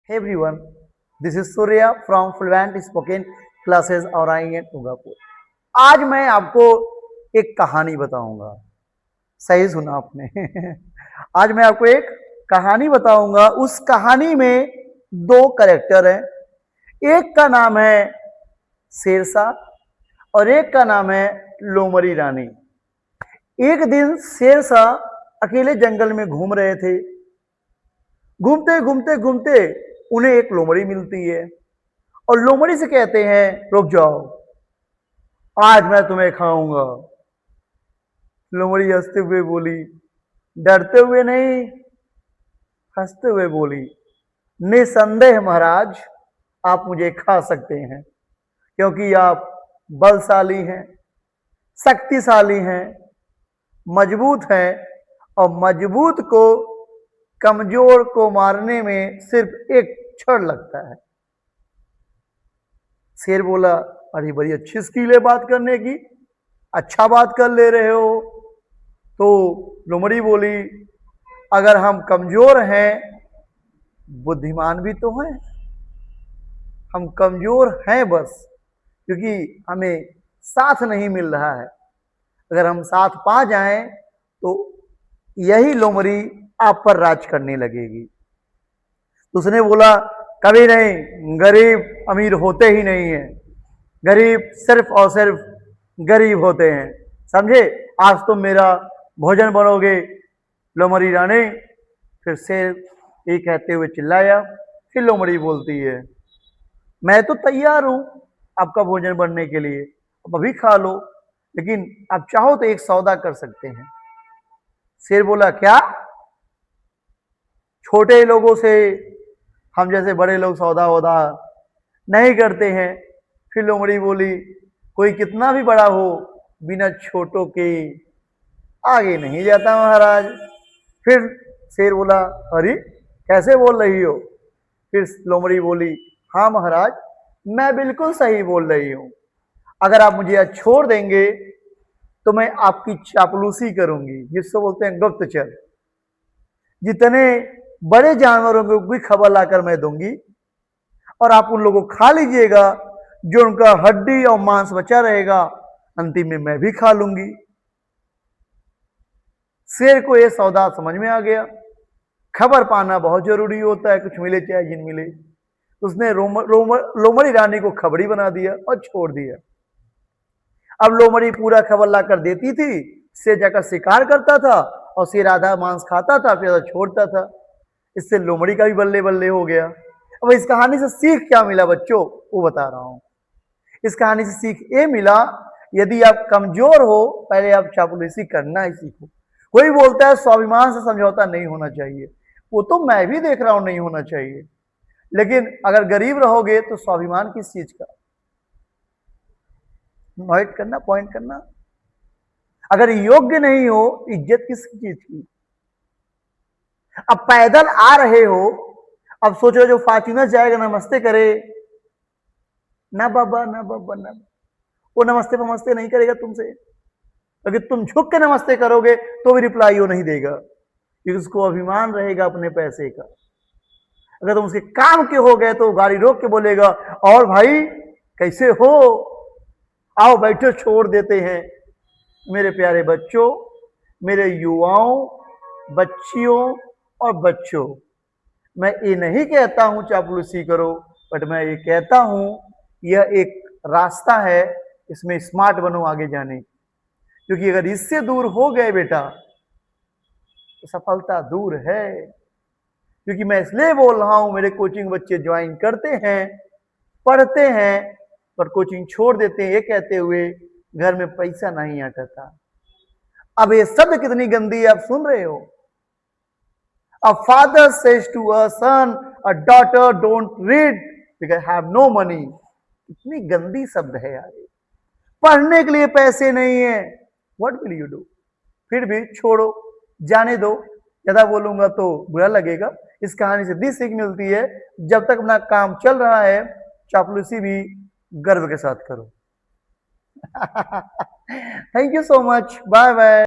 Hey everyone, this is Surya from Fluent Spoken Classes और I N Ugapur. आज मैं आपको एक कहानी बताऊंगा। सही सुना आपने। आज मैं आपको एक कहानी बताऊंगा। उस कहानी में दो कैरेक्टर हैं। एक का नाम है शेरशाह और एक का नाम है लोमड़ी रानी। एक दिन शेरशाह अकेले जंगल में घूम रहे थे। घूमते घूमते घूमते उन्हें एक लोमड़ी मिलती है और लोमड़ी से कहते हैं, रुक जाओ, आज मैं तुम्हें खाऊंगा। लोमड़ी हंसते हुए बोली, डरते हुए नहीं, हंसते हुए बोली, निसंदेह महाराज, आप मुझे खा सकते हैं क्योंकि आप बलशाली हैं, शक्तिशाली हैं, मजबूत हैं और मजबूत को कमजोर को मारने में सिर्फ एक क्षण लगता है। शेर बोला, अरे बड़ी अच्छी स्किल है बात करने की, अच्छा बात कर ले रहे हो। तो लोमड़ी बोली, अगर हम कमजोर हैं, बुद्धिमान भी तो हैं। हम कमजोर हैं बस क्योंकि हमें साथ नहीं मिल रहा है। अगर हम साथ पा जाएं तो यही लोमड़ी आप पर राज करने लगेगी। तो उसने बोला, कभी नहीं, गरीब अमीर होते ही नहीं है, गरीब सिर्फ और सिर्फ गरीब होते हैं, समझे। आज तुम मेरा भोजन बनोगे लोमड़ी रानी। फिर शेर ये कहते हुए चिल्लाया। फिर लोमड़ी बोलती है, मैं तो तैयार हूं आपका भोजन बनने के लिए, आप अभी खा लो, लेकिन आप चाहो तो एक सौदा कर सकते हैं। शेर बोला, क्या? छोटे लोगों से हम जैसे बड़े लोग सौदा वौदा नहीं करते हैं। फिर लोमड़ी बोली, कोई कितना भी बड़ा हो, बिना छोटों के आगे नहीं जाता महाराज। फिर शेर बोला, अरे कैसे बोल रही हो? फिर लोमड़ी बोली, हाँ महाराज, मैं बिल्कुल सही बोल रही हूं। अगर आप मुझे आज छोड़ देंगे तो मैं आपकी चापलूसी करूंगी, जिसको बोलते हैं गुप्तचर। जितने बड़े जानवरों को भी खबर लाकर मैं दूंगी और आप उन लोगों को खा लीजिएगा, जो उनका हड्डी और मांस बचा रहेगा अंतिम में मैं भी खा लूंगी। शेर को यह सौदा समझ में आ गया। खबर पाना बहुत जरूरी होता है, कुछ मिले चाहे जिन मिले। उसने लोमड़ी रानी को खबरी बना दिया और छोड़ दिया। अब लोमड़ी पूरा खबर लाकर देती थी, शेर जाकर शिकार करता था और शेर आधा मांस खाता था, फिर आधा छोड़ता था। इससे लोमड़ी का भी बल्ले बल्ले हो गया। अब इस कहानी से सीख क्या मिला बच्चों, वो बता रहा हूं। इस कहानी से सीख ये मिला, यदि आप कमजोर हो, पहले आप चापलूसी करना ही सीखो। कोई बोलता है स्वाभिमान से समझौता नहीं होना चाहिए, वो तो मैं भी देख रहा हूं नहीं होना चाहिए, लेकिन अगर गरीब रहोगे तो स्वाभिमान किस चीज का? पॉइंट करना। अगर योग्य नहीं हो, इज्जत किस चीज की? अब पैदल आ रहे हो, अब सोचो जो फॉर्च्यूनर जाएगा नमस्ते करे, ना बाबा ना बाबा ना, वो नमस्ते नमस्ते नहीं करेगा तुमसे। अगर तुम झुक के नमस्ते करोगे तो भी रिप्लाई वो नहीं देगा, क्योंकि उसको अभिमान रहेगा अपने पैसे का। अगर तुम उसके काम के हो गए तो गाड़ी रोक के बोलेगा, और भाई कैसे हो, आओ बैठो, छोड़ देते हैं। मेरे प्यारे बच्चों, मेरे युवाओं, बच्चियों और बच्चों, मैं ये नहीं कहता हूं चापलूसी करो, बट मैं ये कहता हूं यह एक रास्ता है, इसमें स्मार्ट बनो आगे जाने, क्योंकि अगर इससे दूर हो गए बेटा तो सफलता दूर है। क्योंकि मैं इसलिए बोल रहा हूं, मेरे कोचिंग बच्चे ज्वाइन करते हैं, पढ़ते हैं, पर कोचिंग छोड़ देते हैं ये कहते हुए घर में पैसा नहीं आता था। अब ये शब्द कितनी गंदी है आप सुन रहे हो। A father says to a son, a daughter don't read because I have no money. इतनी गंदी शब्द है यार। पढ़ने के लिए पैसे नहीं है, what will you do? फिर भी छोड़ो, जाने दो, ज्यादा बोलूंगा तो बुरा लगेगा। इस कहानी से भी सीख मिलती है, जब तक अपना काम चल रहा है चापलूसी भी गर्व के साथ करो। Thank you so much, bye bye.